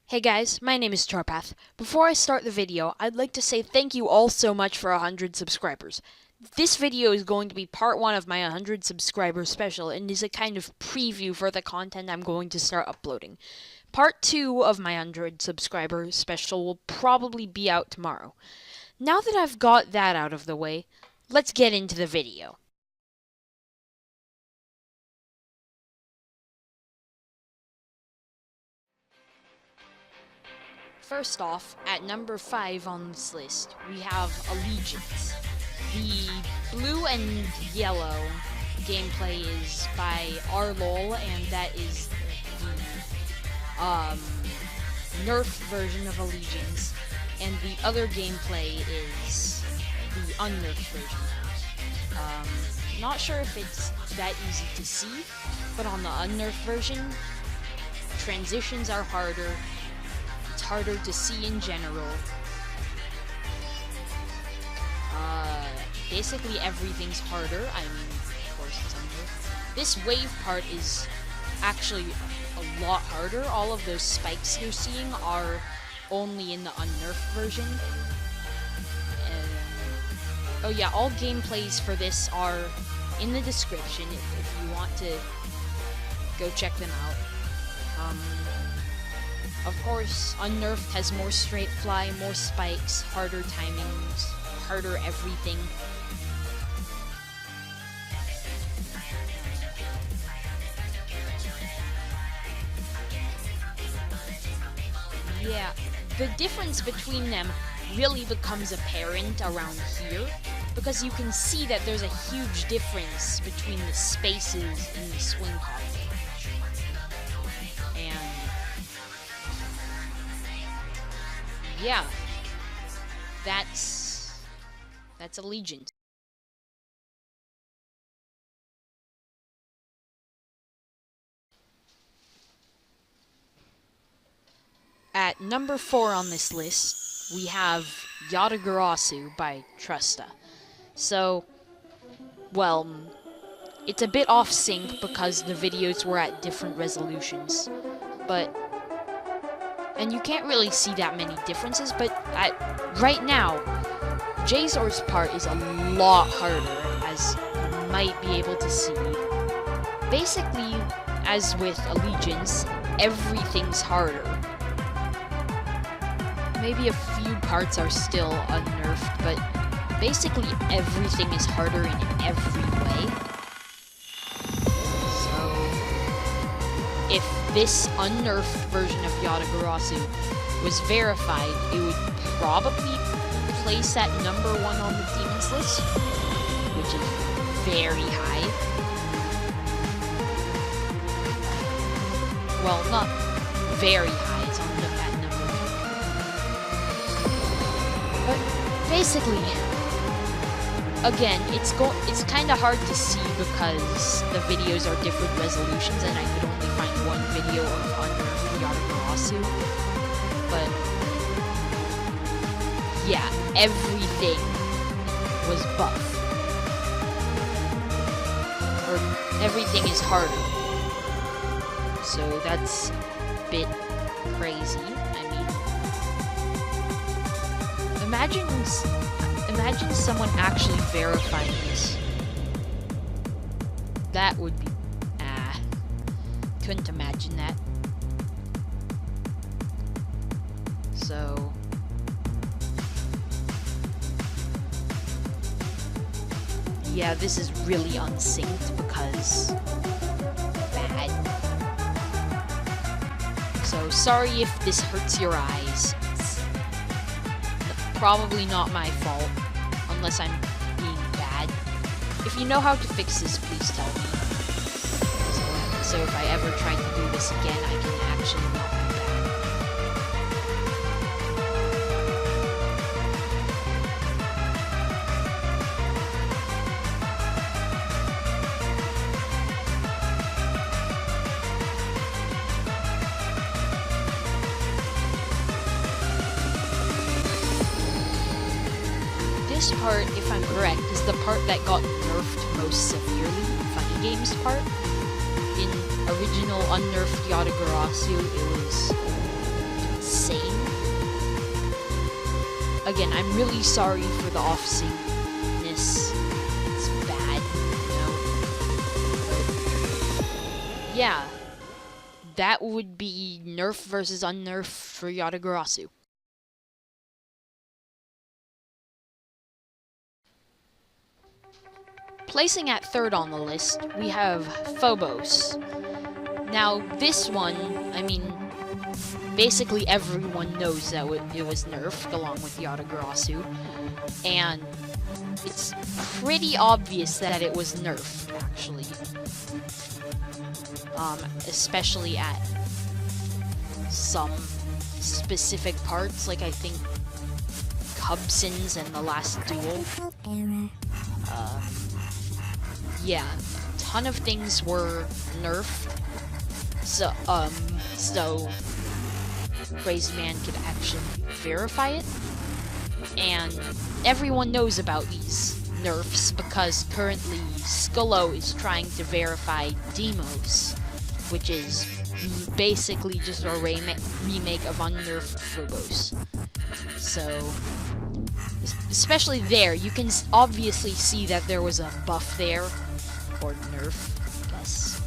Hey guys, my name is Charpath. Before I start the video, I'd like to say thank you all so much for 100 subscribers. This video is going to be part 1 of my 100 subscriber special and is a kind of preview for the content I'm going to start uploading. Part 2 of my 100 subscriber special will probably be out tomorrow. Now that I've got that out of the way, let's get into the video. First off, at number 5 on this list, we have Allegiance. The blue and yellow gameplay is by RLOL, and that is the nerfed version of Allegiance, and the other gameplay is the unnerfed version. Not sure if it's that easy to see, but on the unnerfed version, transitions are harder. It's harder to see in general. Basically everything's harder. I mean, of course it's under. This wave part is actually a lot harder. All of those spikes you're seeing are only in the unnerfed version. Oh yeah, all gameplays for this are in the description if you want to go check them out. Of course, Unnerfed has more straight fly, more spikes, harder timings, harder everything. Yeah, the difference between them really becomes apparent around here, because you can see that there's a huge difference between the spaces in the swing cockpit. And yeah, that's Allegiance. At number 4 on this list, we have Yatagarasu by Trusta. So, well, it's a bit off sync because the videos were at different resolutions, and you can't really see that many differences, but right now, Jazor's part is a lot harder, as you might be able to see. Basically, as with Allegiance, everything's harder. Maybe a few parts are still unnerfed, but basically everything is harder in every way. So, if this unnerfed version of Yatagarasu was verified, it would probably place at number 1 on the Demons list, which is very high. Well, not very high, it's on at number 1. But basically, again, it's kind of hard to see because the videos are different resolutions, and I could only find one video of unnerfed Yatagarasu. But yeah, everything was buff. Or everything is harder. So that's a bit crazy. I mean, imagine someone actually verifying this. That would be... couldn't imagine that. So... yeah, this is really unsynced because... bad. So, sorry if this hurts your eyes. It's probably not my fault, unless I'm being bad. If you know how to fix this, please tell me. So if I ever try to do this again, I can actually not be bad. This part, if I'm correct, is the part that got nerfed most severely, Funny Games part. In original unnerfed Yatagarasu, it was again, I'm really sorry for the off-sync-ness. It's bad, you know? But yeah, that would be Nerf versus Unnerf for Yatagarasu. Placing at third on the list, we have Phobos. Now, this one, I mean, basically everyone knows that it was nerfed along with Yatagarasu, and it's pretty obvious that it was nerfed, actually. Especially at some specific parts, like I think Cubson's and the last duel. Yeah, a ton of things were nerfed, so Crazy Man could actually verify it, and everyone knows about these nerfs because currently Skullo is trying to verify Demos, which is basically just a remake of unnerfed Phobos. So, especially there, you can obviously see that there was a buff there, or nerf, I guess.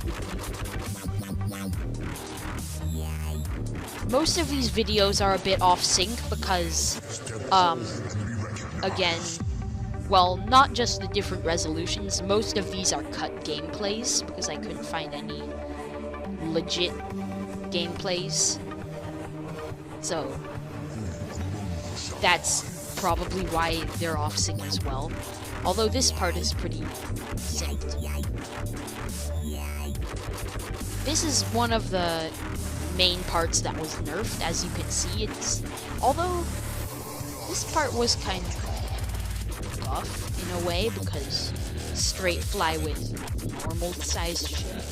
Most of these videos are a bit off-sync because, again, well, not just the different resolutions, most of these are cut gameplays, because I couldn't find any legit gameplays. So, that's probably why they're off-sync as well. Although this part is pretty synced. This is one of the main parts that was nerfed, as you can see. Although this part was kind of buff in a way, because straight fly with normal sized ship.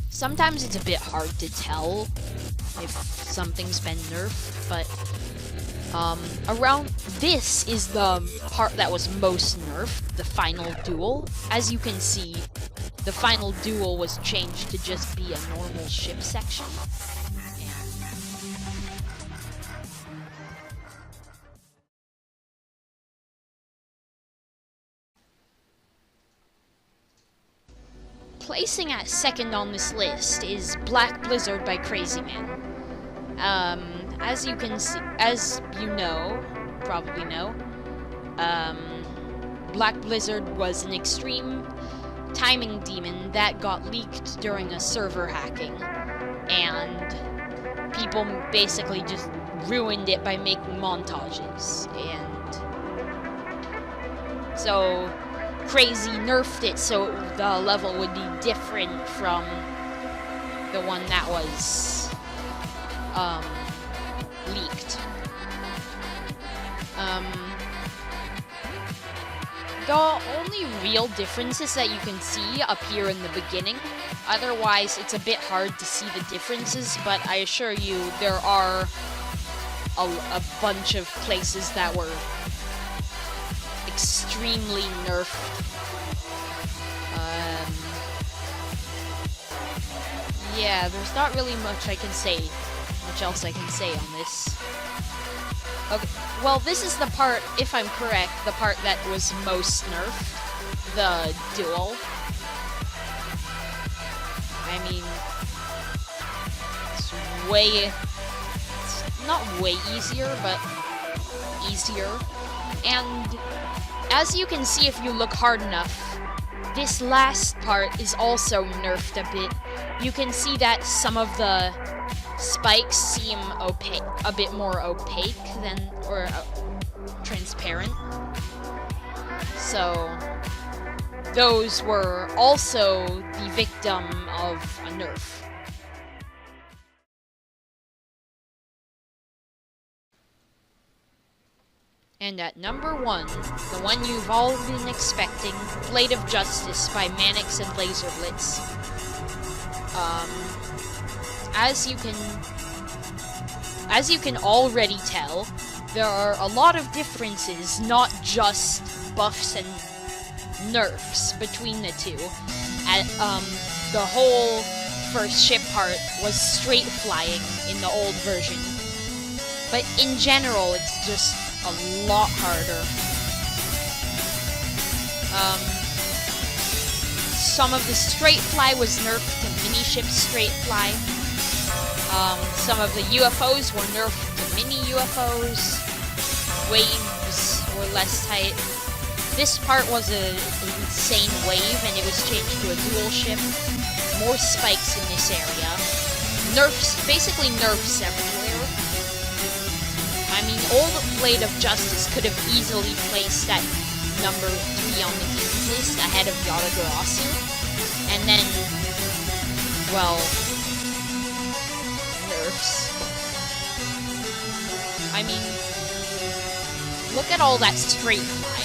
Sometimes it's a bit hard to tell if something's been nerfed, but around this is the part that was most nerfed, the final duel. As you can see, the final duel was changed to just be a normal ship section. Placing at second on this list is Black Blizzard by Crazy Man. As you can see, as you know, probably know, Black Blizzard was an extreme timing demon that got leaked during a server hacking, and people basically just ruined it by making montages, and so Crazy nerfed it so the level would be different from the one that was leaked. The only real differences that you can see appear in the beginning. Otherwise, it's a bit hard to see the differences, but I assure you there are a bunch of places that were extremely nerfed. Yeah, there's not really much else I can say on this. Okay, well, this is the part, if I'm correct, the part that was most nerfed, the duel. I mean, it's not way easier, but easier. And as you can see if you look hard enough, this last part is also nerfed a bit. You can see that some of the spikes seem a bit more opaque than, or transparent. So those were also the victim of a nerf. And at number 1, the one you've all been expecting, Blade of Justice by Manix and Laser Blitz. As you can already tell, there are a lot of differences, not just buffs and nerfs between the two. The whole first ship part was straight flying in the old version. But in general, it's just a lot harder. Some of the straight fly was nerfed to mini ship straight fly. Some of the UFOs were nerfed to mini UFOs. Waves were less tight. This part was an insane wave, and it was changed to a dual ship. More spikes in this area. Nerfs, basically nerfs everywhere. I mean, old Blade of Justice could have easily placed that number 3 on the Demon's list ahead of Yatagarasu. And then, well, nerfs. I mean, look at all that straight fly.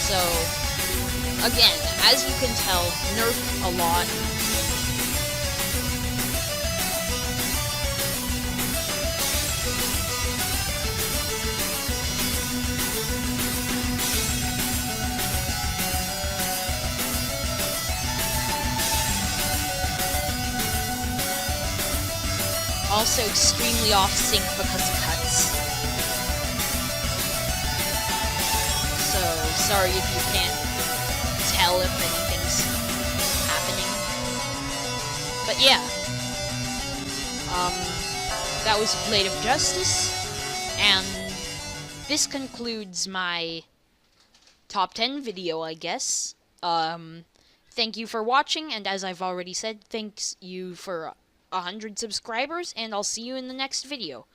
So, again, as you can tell, nerfed a lot. Also extremely off sync because of cuts. So, sorry if you can't tell if anything's happening. But yeah. That was Blade of Justice. And this concludes my top 10 video, I guess. Thank you for watching, and as I've already said, thanks you for 100 subscribers, and I'll see you in the next video.